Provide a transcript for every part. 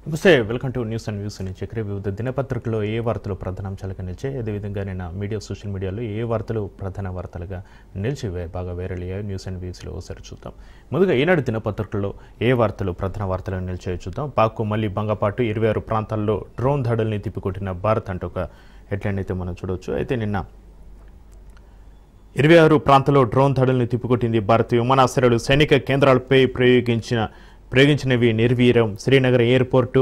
నమస్తే, welcome to news and views. నేను చక్రి. వివిధ దినపత్రికల్లో ఏ వార్తలు ప్రధానాంశాలుగా నిలిచాయి, అదేవిధంగా నేను మీడియా సోషల్ మీడియాలో ఏ వార్తలు ప్రధాన వార్తలుగా నిలిచి బాగా వైరల్ అయ్యాయి న్యూస్ అండ్ వ్యూస్లో ఒకసారి చూద్దాం. ముందుగా ఈనాడు దినపత్రికల్లో ఏ వార్తలు ప్రధాన వార్తలుగా నిలిచాయో చూద్దాం. పాక్కు మళ్ళీ భంగపాటు, 26 ప్రాంతాల్లో డ్రోన్ దాడుల్ని తిప్పికొట్టిన భారత్ అంటూ ఒక హెడ్లైన్ అయితే మనం చూడవచ్చు. అయితే నిన్న 26 ప్రాంతాల్లో డ్రోన్ దాడుల్ని తిప్పికొట్టింది భారత్. విమానాశ్రయాలు, సైనిక కేంద్రాలపై ప్రయోగించినవి నిర్వీర్యం. శ్రీనగర్ ఎయిర్పోర్టు,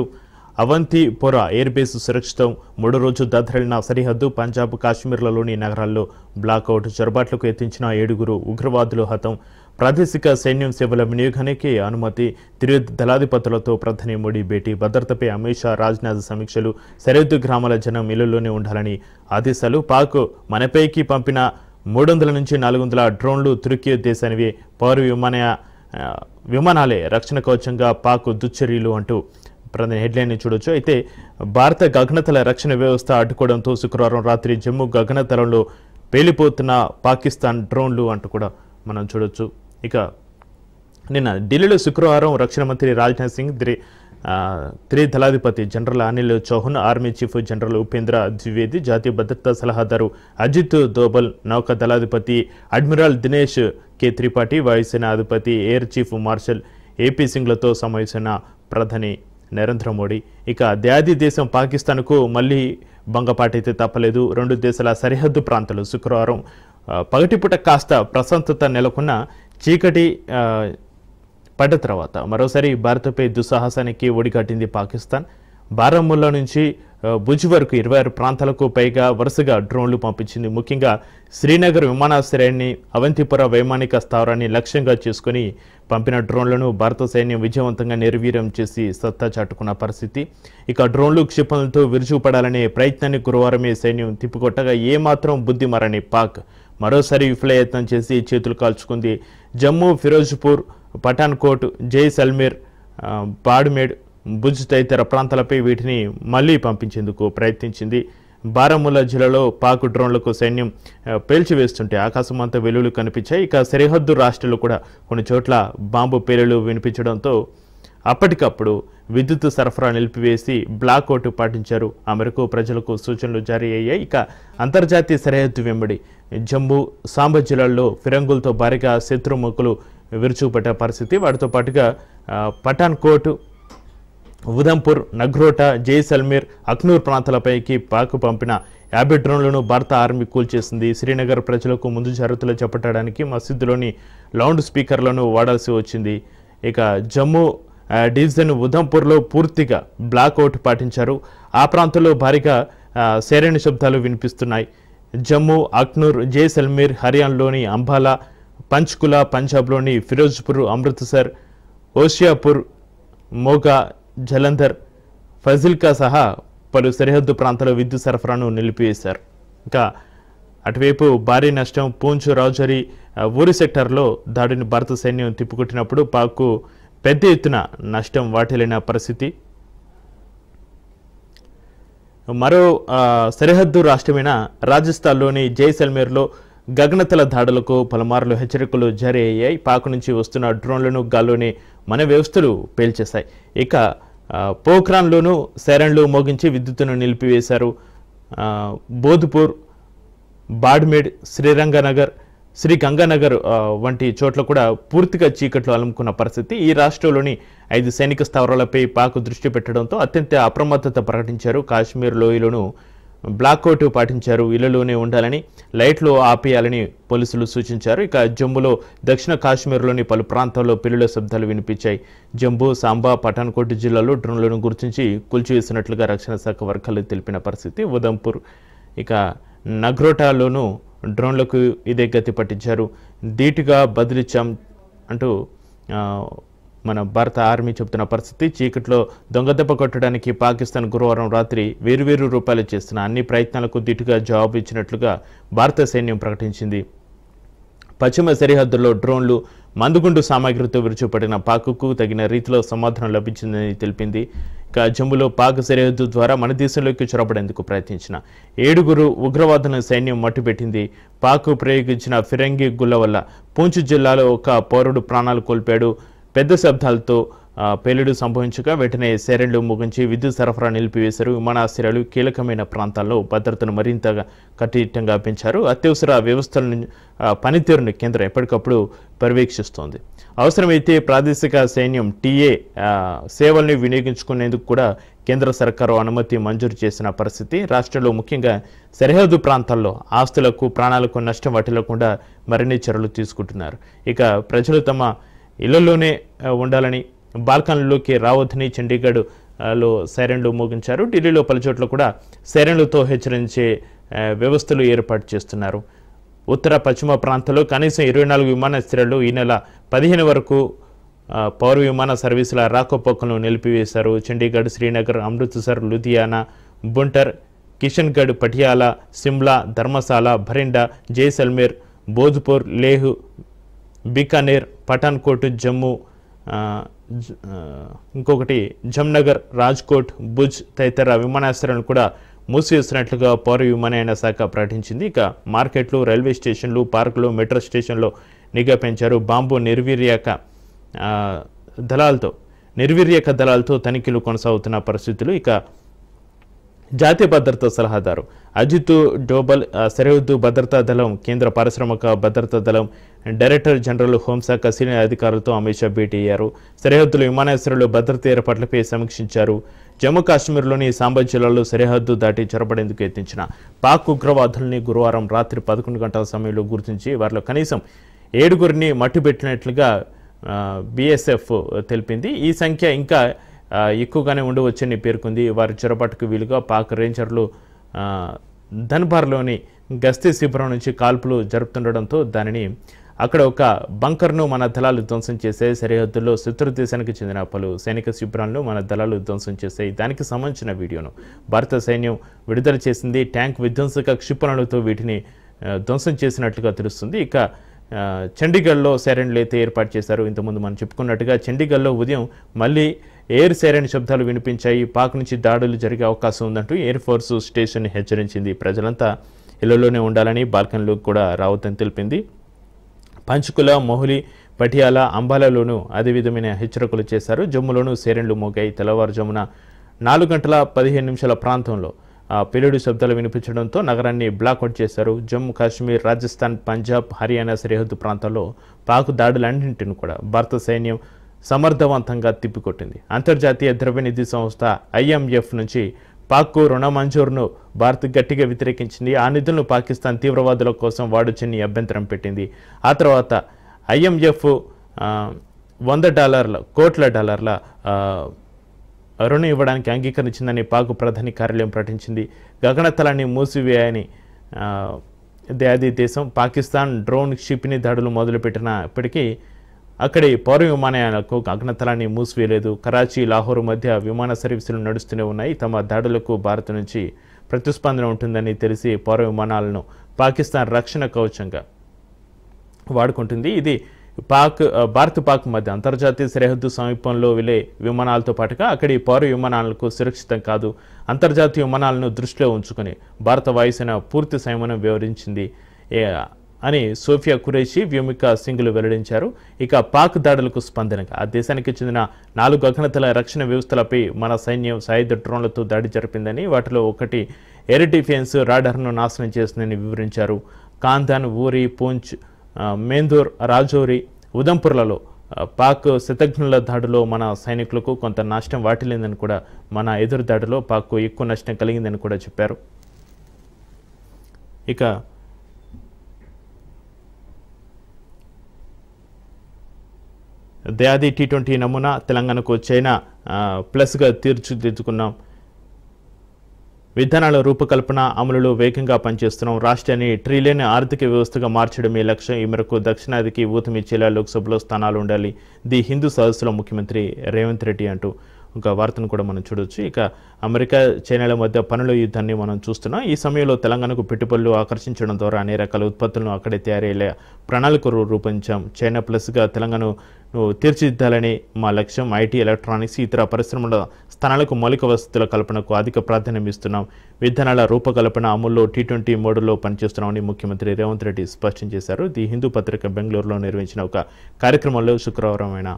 అవంతిపుర ఎయిర్బేస్ సురక్షితం. 3 రోజు దద్దరిల్లిన సరిహద్దు. పంజాబ్, కాశ్మీర్లలోని నగరాల్లో బ్లాకౌట్. చొరబాట్లకు యత్నించిన 7 ఉగ్రవాదులు హతం. ప్రాదేశిక సైన్యం సేవల వినియోగానికి అనుమతి. త్రివిధ దళాధిపతులతో ప్రధాని మోడీ భేటీ. భద్రతపై అమిత్ షా, రాజ్నాథ్ సమీక్షలు. సరిహద్దు గ్రామాల జనం ఇళ్లలోనే ఉండాలని ఆదేశాలు. పాక్ మనపైకి పంపిన 300 నుంచి 400 డ్రోన్లు తుర్కీ దేశానివి. పౌర విమానాలే రక్షణ కవచంగా పాక్ దుశ్చర్యలు అంటూ ప్రధాన హెడ్లైన్ని చూడొచ్చు. అయితే భారత గగనతల రక్షణ వ్యవస్థ అడ్డుకోవడంతో శుక్రవారం రాత్రి జమ్మూ గగనతలంలో పేలిపోతున్న పాకిస్తాన్ డ్రోన్లు అంటూ కూడా మనం చూడొచ్చు. ఇక నిన్న ఢిల్లీలో శుక్రవారం రక్షణ మంత్రి రాజ్నాథ్ సింగ్, త్రిదళాధిపతి general Anil Chauhan, army chief general Upendra Dwivedi, జాతీయ భద్రతా సలహాదారు అజిత్ దోబల్, నౌకా దళాధిపతి అడ్మిరల్ దినేష్ కె త్రిపాఠి, వాయుసేన అధిపతి ఎయిర్ చీఫ్ మార్షల్ ఏపీ సింగ్లతో సమావేశమైన ప్రధాని నరేంద్ర మోడీ. ఇక దాది దేశం పాకిస్తాన్కు మళ్ళీ భంగపాటైతే తప్పలేదు. 2 దేశాల సరిహద్దు ప్రాంతాలు శుక్రవారం పగటిపూట కాస్త ప్రశాంతత నెలకొన్న చీకటి పడ్డ తర్వాత మరోసారి భారత్పై దుస్సాహసానికి ఒడిగట్టింది పాకిస్తాన్. బారాముల్లా నుంచి భుజ్ వరకు 26 ప్రాంతాలకు పైగా వరుసగా డ్రోన్లు పంపించింది. ముఖ్యంగా శ్రీనగర్ విమానాశ్రయాన్ని, అవంతిపుర వైమానిక స్థావరాన్ని లక్ష్యంగా చేసుకుని పంపిన డ్రోన్లను భారత సైన్యం విజయవంతంగా నిర్వీర్యం చేసి సత్తా చాటుకున్న పరిస్థితి. ఇక డ్రోన్లు క్షిపణులతో విరుచుకుపడాలనే ప్రయత్నాన్ని గురువారమే సైన్యం తిప్పికొట్టగా ఏమాత్రం బుద్ధి మారని పాక్ మరోసారి విఫలయత్నం చేసి చేతులు కాల్చుకుంది. జమ్మూ, ఫిరోజ్పూర్, పఠాన్కోట్, జైసల్మేర్, బాడ్మేర్, భుజ్ తదితర ప్రాంతాలపై వీటిని మళ్లీ పంపించేందుకు ప్రయత్నించింది. బారాముల్లా జిల్లాలో పాక్ డ్రోన్లకు సైన్యం పేల్చివేస్తుంటే ఆకాశమంతా వెలుగులు కనిపించాయి. ఇక సరిహద్దు రాష్ట్రాలు కూడా కొన్ని చోట్ల బాంబు పేలులు వినిపించడంతో అప్పటికప్పుడు విద్యుత్ సరఫరా నిలిపివేసి బ్లాక్అవుట్ పాటించారు. ఆ మేరకు ప్రజలకు సూచనలు జారీ అయ్యాయి. ఇక అంతర్జాతీయ సరిహద్దు వెంబడి జమ్మూ, సాంబ జిల్లాల్లో ఫిరంగులతో భారీగా శత్రుముఖులు విరుచుకుపడ్డ పరిస్థితి. వాటితో పాటుగా పఠాన్కోట్, ఉదంపూర్, నగ్రోటా, జైసల్మేర్, అఖ్నూర్ ప్రాంతాలపైకి పాక్ పంపిన 50 డ్రోన్లను భారత ఆర్మీ కూల్చేసింది. శ్రీనగర్ ప్రజలకు ముందు జాగ్రత్తలు చేపట్టడానికి మసీదులోని లౌడ్ స్పీకర్లను వాడాల్సి వచ్చింది. ఇక జమ్మూ డివిజన్ ఉదంపూర్లో పూర్తిగా బ్లాక్అవుట్ పాటించారు. ఆ ప్రాంతంలో భారీగా సైరన్ శబ్దాలు వినిపిస్తున్నాయి. జమ్మూ, అఖ్నూర్, జైసల్మేర్, హర్యానాలోని అంబాలా, పంచ్కులా, పంజాబ్లోని ఫిరోజ్పూర్, అమృత్సర్, ఓషియాపూర్, మోగా, జలంధర్, ఫజిల్కా సహా పలు సరిహద్దు ప్రాంతాల్లో విద్యుత్ సరఫరాను నిలిపివేశారు. ఇంకా అటువైపు భారీ నష్టం. పూంచ్, రౌజరీ, ఊరి సెక్టార్లో దాడిని భారత సైన్యం తిప్పికొట్టినప్పుడు పాక్కు పెద్ద ఎత్తున నష్టం వాటిల్లిన పరిస్థితి. మరో సరిహద్దు రాష్ట్రమైన రాజస్థాన్లోని జైసల్మేర్లో గగనతల దాడులకు పలుమార్లు హెచ్చరికలు జారీ అయ్యాయి. పాక్ నుంచి వస్తున్న డ్రోన్లను గాల్లోనే మన వ్యవస్థలు పేల్చేశాయి. ఇక పోఖ్రాన్లోనూ సైరన్లు మోగించి విద్యుత్తును నిలిపివేశారు. బోధ్పూర్, బాడ్మేర్, శ్రీగంగానగర్ వంటి చోట్ల కూడా పూర్తిగా చీకట్లు అలుముకున్న పరిస్థితి. ఈ రాష్ట్రంలోని 5 సైనిక స్థావరాలపై పాక్ దృష్టి పెట్టడంతో అత్యంత అప్రమత్తత ప్రకటించారు. కాశ్మీర్ లోయలోనూ బ్లాక్అవుట్ పాటించారు. ఇళ్లలోనే ఉండాలని, లైట్లు ఆపేయాలని పోలీసులు సూచించారు. ఇక జమ్మూలో, దక్షిణ కాశ్మీర్లోని పలు ప్రాంతాల్లో పిల్లుల శబ్దాలు వినిపించాయి. జమ్మూ, సాంబా, పఠాన్కోట్ జిల్లాలో డ్రోన్లను గుర్తించి కూల్చివేసినట్లుగా రక్షణ శాఖ వర్గాలు తెలిపిన పరిస్థితి. ఉదంపూర్, ఇక నగ్రోటాలోనూ డ్రోన్లకు ఇదే గతి పట్టించారు. ధీటుగా బదిలిచ్చాం అంటూ మన భారత ఆర్మీ చెబుతున్న పరిస్థితి. చీకట్లో దొంగదెబ్బ కొట్టడానికి పాకిస్తాన్ గురువారం రాత్రి వేర్వేరు రూపాయలు చేస్తున్న అన్ని ప్రయత్నాలకు ధీటుగా జవాబు ఇచ్చినట్లుగా భారత సైన్యం ప్రకటించింది. పశ్చిమ సరిహద్దుల్లో డ్రోన్లు, మందుగుండు సామాగ్రితో విరుచుపడిన పాక్కు తగిన రీతిలో సమాధానం లభించిందని తెలిపింది. ఇక జమ్మూలో పాక్ సరిహద్దు ద్వారా మన దేశంలోకి చొరబడేందుకు ప్రయత్నించిన 7 ఉగ్రవాదులను సైన్యం మట్టుపెట్టింది. పాక్ ప్రయోగించిన ఫిరంగి గుళ్ల వల్ల పూంచ్ జిల్లాలో ఒక పౌరుడు ప్రాణాలు కోల్పాడు. పెద్ద శబ్దాలతో పేలుడు సంభవించగా వెంటనే సైరన్లు ముగించి విద్యుత్ సరఫరా నిలిపివేశారు. విమానాశ్రయాలు కీలకమైన ప్రాంతాల్లో భద్రతను మరింత కఠినంగా పెంచారు. అత్యవసర వ్యవస్థల పనితీరును కేంద్రం ఎప్పటికప్పుడు పర్యవేక్షిస్తోంది. అవసరమైతే ప్రాదేశిక సైన్యం టీఏ సేవల్ని వినియోగించుకునేందుకు కూడా కేంద్ర సర్కారు అనుమతి మంజూరు చేసిన పరిస్థితి. రాష్ట్రంలో ముఖ్యంగా సరిహద్దు ప్రాంతాల్లో ఆస్తులకు ప్రాణాలకు నష్టం వాటిల్లకుండా మరిన్ని చర్యలు తీసుకుంటున్నారు. ఇక ప్రజలు తమ ఇళ్లలోనే ఉండాలని, బాల్కనీలోకి రావద్దని చండీగఢ్లో సైరన్లు మోగించారు. ఢిల్లీలో పలుచోట్ల కూడా సైరన్లతో హెచ్చరించే వ్యవస్థలు ఏర్పాటు చేస్తున్నారు. ఉత్తర పశ్చిమ ప్రాంతాల్లో కనీసం 24 విమానాశ్రయాలు ఈ నెల 15 వరకు పౌర విమాన సర్వీసుల రాకపోకలను నిలిపివేశారు. చండీగఢ్, శ్రీనగర్, అమృత్సర్, లుధియానా, బుంటర్, కిషన్గఢ్, పటియాలా, సిమ్లా, ధర్మశాల, భరిండా, జైసల్మేర్, భోజ్పూర్, లేహ్, బికానేర్, పఠాన్కోట్, జమ్మూ, ఇంకొకటి జమ్నగర్, రాజ్కోట్, భుజ్ తదితర విమానాశ్రయాలను కూడా మూసివేసినట్లుగా పౌర విమానయాన శాఖ ప్రకటించింది. ఇక మార్కెట్లు, రైల్వే స్టేషన్లు, పార్కులు, మెట్రో స్టేషన్లో నిఘా పెంచారు. బాంబు నిర్వీర్యక దళాలతో తనిఖీలు కొనసాగుతున్న పరిస్థితులు. ఇక జాతీయ భద్రతా సలహాదారు అజిత్ డోబల్, సరిహద్దు భద్రతా దళం, కేంద్ర పారిశ్రామిక భద్రతా దళం డైరెక్టర్ జనరల్ హోంశాఖ సీనియర్ అధికారులతో అమిత్ షా భేటీ అయ్యారు. సరిహద్దుల విమానాశ్రయాల్లో భద్రతా ఏర్పాట్లపై సమీక్షించారు. జమ్మూ కాశ్మీర్లోని సాంబా జిల్లాలో సరిహద్దు దాటి చొరబడేందుకు యత్నించిన పాక్ ఉగ్రవాదుల్ని గురువారం రాత్రి 11 గంటల సమయంలో గుర్తించి వారిలో కనీసం 7గురిని మట్టుబెట్టినట్లుగా బీఎస్ఎఫ్ తెలిపింది. ఈ సంఖ్య ఇంకా ఎక్కువగానే ఉండవచ్చని పేర్కొంది. వారి చొరబాటుకు వీలుగా పాక్ రేంజర్లు ధన్బార్లోని గస్తీ శిబిరం నుంచి కాల్పులు జరుపుతుండడంతో దానిని అక్కడ ఒక బంకర్ను మన దళాలు ధ్వంసం చేశాయి. సరిహద్దుల్లో శత్రు దేశానికి చెందిన పలు సైనిక శిబిరాలను మన దళాలు ధ్వంసం చేశాయి. దానికి సంబంధించిన వీడియోను భారత సైన్యం విడుదల చేసింది. ట్యాంక్ విధ్వంసక క్షిపణులతో వీటిని ధ్వంసం చేసినట్లుగా తెలుస్తుంది. ఇక చండీగఢ్లో సైరన్లు అయితే ఏర్పాటు చేశారు. ఇంతకుముందు మనం చెప్పుకున్నట్టుగా చండీగఢ్లో ఉదయం మళ్ళీ ఎయిర్ సైరన్ శబ్దాలు వినిపించాయి. పాక్ నుంచి దాడులు జరిగే అవకాశం ఉందంటూ ఎయిర్ ఫోర్స్ స్టేషన్ హెచ్చరించింది. ప్రజలంతా ఇళ్లలోనే ఉండాలని, బాల్కనీలో కూడా రావద్దని తెలిపింది. పంచకుల, మొహులి, పటియాలా, అంబాలాలోనూ అదే విధమైన హెచ్చరికలు చేశారు. జమ్మూలోనూ సైరన్లు మోగాయి. తెల్లవారుజామున 4:15 ప్రాంతంలో పేలుడు శబ్దాలు వినిపించడంతో నగరాన్ని బ్లాక్అవుట్ చేశారు. జమ్మూ కాశ్మీర్, రాజస్థాన్, పంజాబ్, హర్యానా సరిహద్దు ప్రాంతాల్లో పాక్ దాడులన్నింటిని కూడా భారత సైన్యం సమర్థవంతంగా తిప్పికొట్టింది. అంతర్జాతీయ ద్రవ్యనిధి సంస్థ IMF నుంచి పాక్కు రుణ మంజూరును భారత్ గట్టిగా వ్యతిరేకించింది. ఆ నిధులను పాకిస్తాన్ తీవ్రవాదుల కోసం వాడొచ్చని అభ్యంతరం పెట్టింది. ఆ తర్వాత IMF $100 కోట్ల రుణం ఇవ్వడానికి అంగీకరించిందని పాక్ ప్రధాని కార్యాలయం ప్రకటించింది. గగనతలాన్ని మూసివేయని అది దేశం. పాకిస్తాన్ డ్రోన్ క్షిపణి దాడులు మొదలుపెట్టినప్పటికీ అక్కడి పౌర విమానయాలకు గగనతలాన్ని మూసివేయలేదు. కరాచీ, లాహోర్ మధ్య విమాన సర్వీసులు నడుస్తూనే ఉన్నాయి. తమ దాడులకు భారత్ నుంచి ప్రతిస్పందన ఉంటుందని తెలిసి పౌర విమానాలను పాకిస్తాన్ రక్షణ కవచంగా వాడుకుంటుంది. ఇది భారత్ పాక్ మధ్య అంతర్జాతీయ సరిహద్దు సమీపంలో వెళ్లే విమానాలతో పాటుగా అక్కడి పౌర విమానాలకు సురక్షితం కాదు. అంతర్జాతీయ విమానాలను దృష్టిలో ఉంచుకొని భారత వాయుసేన పూర్తి సంయమనం వివరించింది అని సోఫియా ఖురేషీ, వ్యోమిక సింగ్లు వెల్లడించారు. ఇక పాక్ దాడులకు స్పందనగా ఆ దేశానికి చెందిన 4 గగనతల రక్షణ వ్యవస్థలపై మన సైన్యం సాయుధ డ్రోన్లతో దాడి జరిపిందని, వాటిలో ఒకటి ఎయిర్ డిఫెన్స్ రాడార్ను నాశనం చేసిందని వివరించారు. కాంధాన్, ఊరి, పూంచ్, మేందూర్, రాజౌరి, ఉదంపూర్లలో పాక్ శతఘ్నుల దాడిలో మన సైనికులకు కొంత నష్టం వాటిల్లిందని కూడా, మన ఎదురు దాడిలో పాక్కు ఎక్కువ నష్టం కలిగిందని కూడా చెప్పారు. ఇక దయాది T20 నమూనా తెలంగాణకు చైనా ప్లస్గా తీర్చిదిద్దుకున్నాం. విధానాల రూపకల్పన అమలులో వేగంగా పనిచేస్తున్నాం. రాష్ట్రాన్ని ట్రిలియన్ ఆర్థిక వ్యవస్థగా మార్చడమే లక్ష్యం. ఈ మేరకు దక్షిణాదికి ఊతమిచ్చేలా లోక్సభలో స్థానాలు ఉండాలి. ది హిందూ సదస్సులో ముఖ్యమంత్రి రేవంత్ రెడ్డి అంటూ ఒక వార్తను కూడా మనం చూడవచ్చు. ఇక అమెరికా, చైనాల మధ్య పనుల యుద్ధాన్ని మనం చూస్తున్నాం. ఈ సమయంలో తెలంగాణకు పెట్టుబడులు ఆకర్షించడం ద్వారా అన్ని రకాల ఉత్పత్తులను అక్కడే తయారయ్యే ప్రణాళిక రూపొందించాం. చైనా ప్లస్గా తెలంగాణను తీర్చిదిద్దాలని మా లక్ష్యం. IT, ఎలక్ట్రానిక్స్, ఇతర పరిశ్రమల స్థానాలకు మౌలిక వసతుల కల్పనకు అధిక ప్రాధాన్యం ఇస్తున్నాం. విధానాల రూపకల్పన అమల్లో T20 మోడల్లో పనిచేస్తున్నామని ముఖ్యమంత్రి రేవంత్ రెడ్డి స్పష్టం చేశారు. ది హిందూ పత్రిక బెంగళూరులో నిర్వహించిన ఒక కార్యక్రమంలో శుక్రవారం ఆయన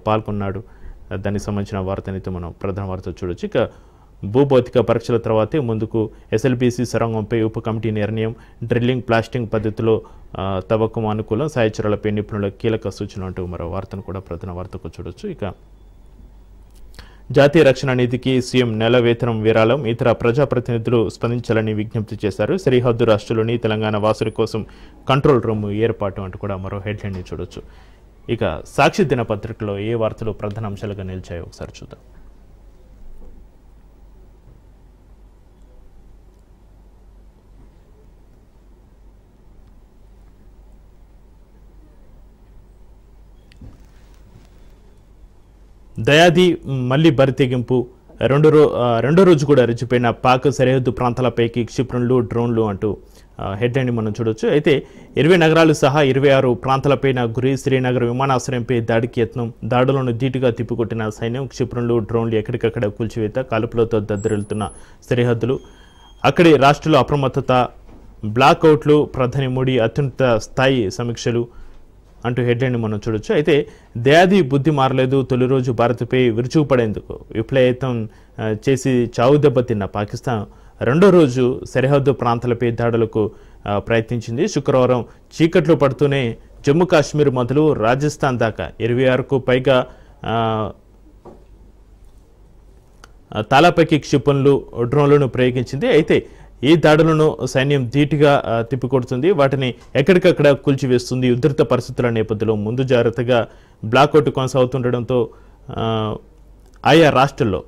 పాల్గొన్నాడు. దానికి సంబంధించిన వార్తనైతే మనం ప్రధాన వార్త చూడొచ్చు. ఇక భూభౌతిక పరీక్షల తర్వాతే ముందుకు ఎస్ఎల్బీసీ సొరంగంపై ఉప కమిటీ నిర్ణయం, డ్రిల్లింగ్ ప్లాస్టింగ్ పద్ధతిలో తవ్వకం అనుకూలం, సాయచరాలపై నిపుణుల కీలక సూచనలు అంటూ మరో వార్తను కూడా ప్రధాన వార్తకు చూడొచ్చు. ఇక జాతీయ రక్షణ నిధికి సీఎం నెల వేతనం విరాళం, ఇతర ప్రజాప్రతినిధులు స్పందించాలని విజ్ఞప్తి చేశారు. సరిహద్దు రాష్ట్రంలోని తెలంగాణ వాసుల కోసం కంట్రోల్ రూమ్ ఏర్పాటు అంటూ కూడా మరో హెడ్లైన్ని చూడొచ్చు. ఇక సాక్షి దినపత్రికలో ఏ వార్తలు ప్రధాన అంశాలుగా నిలిచాయో ఒకసారి చూద్దాం. దయాది మళ్లీ బరితెగింపు, రెండో రోజు కూడా రెచ్చిపోయిన పాక్ సరిహద్దు ప్రాంతాలపైకి క్షిపణులు, డ్రోన్లు అంటూ హెడ్లైన్ మనం చూడొచ్చు. అయితే 20 నగరాలు సహా 26 ప్రాంతాలపైన గురి, శ్రీనగర్ విమానాశ్రయంపై దాడికి యత్నం, దాడులను ధీటుగా తిప్పికొట్టిన సైన్యం, క్షిపణులు, డ్రోన్లు ఎక్కడికక్కడ కూల్చివేత, కాల్పులతో దద్దరిల్లుతున్న సరిహద్దులు, అక్కడి రాష్ట్రాల అప్రమత్తత, బ్లాక్అవుట్లు, ప్రధాని మోడీ అత్యున్నత స్థాయి సమీక్షలు అంటూ హెడ్లైన్ మనం చూడొచ్చు. అయితే దయాది బుద్ధి మారలేదు, తొలి రోజు భారత్పై విరుచుకుపడేందుకు విఫలయత్నం చేసి చావు దెబ్బతిన్న పాకిస్తాన్ రెండో రోజు సరిహద్దు ప్రాంతాలపై దాడులకు ప్రయత్నించింది. శుక్రవారం చీకట్లు పడుతూనే జమ్మూ కాశ్మీర్ మొదలు రాజస్థాన్ దాకా 26కు పైగా తాళాపైకి క్షిపణులు, డ్రోన్లను ప్రయోగించింది. అయితే ఈ దాడులను సైన్యం ధీటుగా తిప్పికొడుతుంది, వాటిని ఎక్కడికక్కడ కూల్చివేస్తుంది. ఉధృత పరిస్థితుల నేపథ్యంలో ముందు జాగ్రత్తగా బ్లాక్అవుట్ కొనసాగుతుండడంతో ఆయా రాష్ట్రాల్లో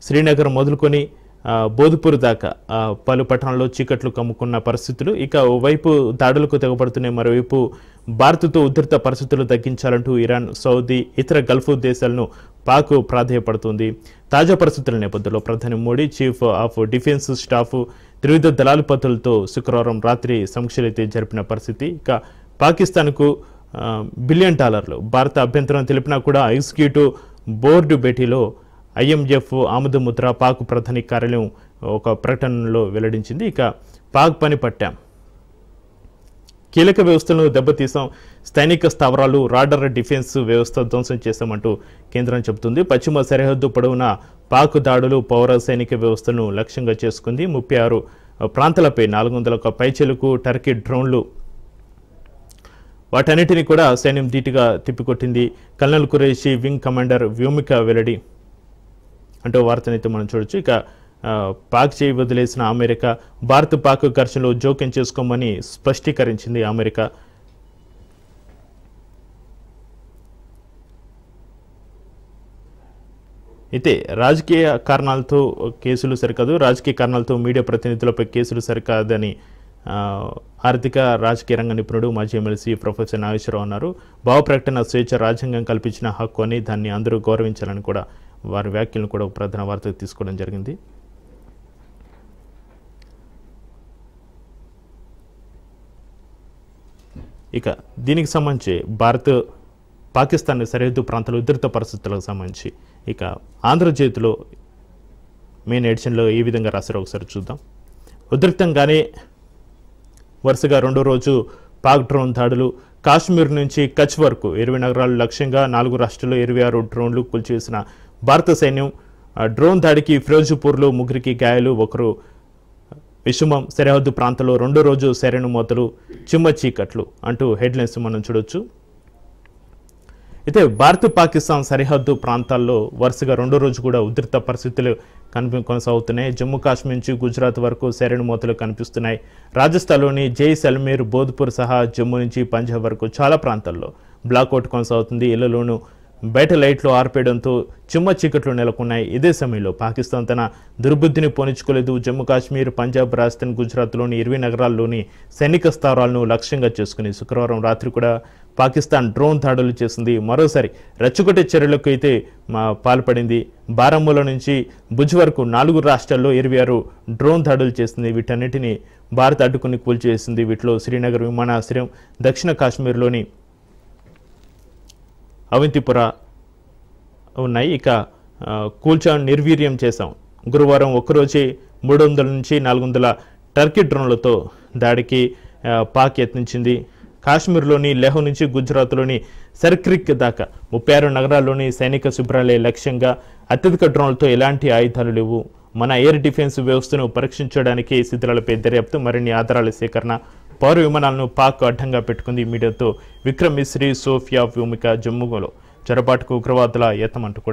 శ్రీనగర్ మొదలుకొని బోధ్పూర్ దాకా పలు పట్టణాల్లో చీకట్లు కమ్ముకున్న పరిస్థితులు. ఇక ఓవైపు దాడులకు తెగబడుతున్నాయి, మరోవైపు భారత్తో ఉధృత పరిస్థితులు తగ్గించాలంటూ ఇరాన్, సౌదీ, ఇతర గల్ఫ్ దేశాలను పాక్ ప్రాధేయపడుతుంది. తాజా పరిస్థితుల నేపథ్యంలో ప్రధాని Modi, chief of defence staff త్రివిధ దళాధిపతులతో శుక్రవారం రాత్రి సమీక్షలైతే జరిపిన పరిస్థితి. ఇక పాకిస్తాన్కు $1 బిలియన్ భారత అభ్యంతరం తెలిపినా కూడా ఎగ్జిక్యూటివ్ బోర్డు భేటీలో ఐఎంఎఫ్ ఆమదు ముద్ర పాక్ ప్రధాని కార్యాలయం ఒక ప్రకటనలో వెల్లడించింది. ఇక పాక్ పని పట్టాం, కీలక వ్యవస్థలను దెబ్బతీసాం, స్థానిక స్థావరాలు, రాడర్ డిఫెన్స్ వ్యవస్థ ధ్వంసం చేశామంటూ కేంద్రం చెబుతుంది. పశ్చిమ సరిహద్దు పొడవున పాక్ దాడులు పౌర సైనిక వ్యవస్థను లక్ష్యంగా చేసుకుంది. 36 ప్రాంతాలపై 400కు పైచిలకు టర్కీ డ్రోన్లు, వాటన్నిటిని కూడా సైన్యం ధీటుగా తిప్పికొట్టింది. Colonel Qureshi, wing commander Vyomika వెల్లడి అంటూ వార్తనైతే మనం చూడొచ్చు. ఇక పాక్ చేయి వదిలేసిన అమెరికా, భారత్ పాక్ ఘర్షణలో జోక్యం చేసుకోమని స్పష్టీకరించింది అమెరికా. అయితే రాజకీయ కారణాలతో కేసులు సరికాదు, రాజకీయ కారణాలతో మీడియా ప్రతినిధులపై కేసులు సరికాదని ఆర్థిక రాజకీయ రంగ నిపుణుడు, మాజీ ఎమ్మెల్సీ ప్రొఫెసర్ నాగేశ్వరరావు అన్నారు. భావ ప్రకటన స్వేచ్ఛ రాజ్యాంగం కల్పించిన హక్కు అని, దాన్ని అందరూ గౌరవించాలని కూడా వారి వ్యాఖ్యలను కూడా ప్రధాన వార్తకు తీసుకోవడం జరిగింది. ఇక దీనికి సంబంధించి భారత్ పాకిస్తాన్ సరిహద్దు ప్రాంతాల ఉధృత పరిస్థితులకు సంబంధించి ఇక ఆంధ్రజ్యోతిలో మెయిన్ ఎడిషన్లో ఏ విధంగా రాశారో ఒకసారి చూద్దాం. ఉధృతంగానే వరుసగా రెండో రోజు పాక్ డ్రోన్ దాడులు, కాశ్మీర్ నుంచి కచ్ వరకు 20 నగరాలు లక్ష్యంగా, 4 రాష్ట్రాల్లో 26 డ్రోన్లు కూల్చివేసిన భారత సైన్యం. డ్రోన్ దాడికి ఫిరోజ్పూర్లో 3కి గాయాలు, 1 విషమం. సరిహద్దు ప్రాంతంలో రెండో రోజు సైరన్ మోతలు, చిమ్మ చీకట్లు అంటూ హెడ్లైన్స్ మనం చూడొచ్చు. అయితే భారత్ పాకిస్తాన్ సరిహద్దు ప్రాంతాల్లో వరుసగా రెండో రోజు కూడా ఉధృత పరిస్థితులు కొనసాగుతున్నాయి. జమ్మూ కాశ్మీర్ నుంచి గుజరాత్ వరకు సైరన్ మోతలు కనిపిస్తున్నాయి. రాజస్థాన్లోని జైసల్మేర్, బోధ్పూర్ సహా జమ్మూ నుంచి పంజాబ్ వరకు చాలా ప్రాంతాల్లో బ్లాక్అవుట్ కొనసాగుతుంది. ఇళ్లలోనూ బయట లైట్లు ఆర్పేయడంతో చిమ్మ చీకట్లు నెలకొన్నాయి. ఇదే సమయంలో పాకిస్తాన్ తన దుర్బుద్ధిని పోనించుకోలేదు. జమ్మూ కాశ్మీర్, పంజాబ్, రాజస్థాన్, గుజరాత్లోని 20 నగరాల్లోని సైనిక స్థావరాలను లక్ష్యంగా చేసుకుని శుక్రవారం రాత్రి కూడా పాకిస్తాన్ డ్రోన్ దాడులు చేసింది. మరోసారి రెచ్చగొట్టే చర్యలకు అయితే పాల్పడింది. బారామూలా నుంచి భుజ్ వరకు 4 రాష్ట్రాల్లో 26 డ్రోన్ దాడులు చేసింది. వీటన్నిటిని భారత్ అడ్డుకుని కూల్చివేసింది. వీటిలో శ్రీనగర్ విమానాశ్రయం, దక్షిణ కాశ్మీర్లోని అవంతిపుర ఉన్నాయి. ఇక కూల్చాం, నిర్వీర్యం చేశాం. గురువారం ఒక్కరోజే 300 నుంచి 400 టర్కీ డ్రోన్లతో దాడికి పాక్ యత్నించింది. కాశ్మీర్లోని లెహ్ నుంచి గుజరాత్లోని సర్క్రిక్ దాకా 36 నగరాల్లోని సైనిక శిబిరాలే లక్ష్యంగా అత్యధిక డ్రోన్లతో ఎలాంటి ఆయుధాలు లేవు. మన ఎయిర్ డిఫెన్స్ వ్యవస్థను పరీక్షించడానికి శిథిలాలపై దర్యాప్తు, మరిన్ని ఆధారాల సేకరణ, పౌర విమానాలను పాక్ అడ్డంగా పెట్టుకుంది. మీడియాతో విక్రమ్ మిశ్రీ, సోఫియా వ్యోమిక జమ్మూలో చొరబాటుకు ఉగ్రవాదుల యత్నం అంటూ కూడా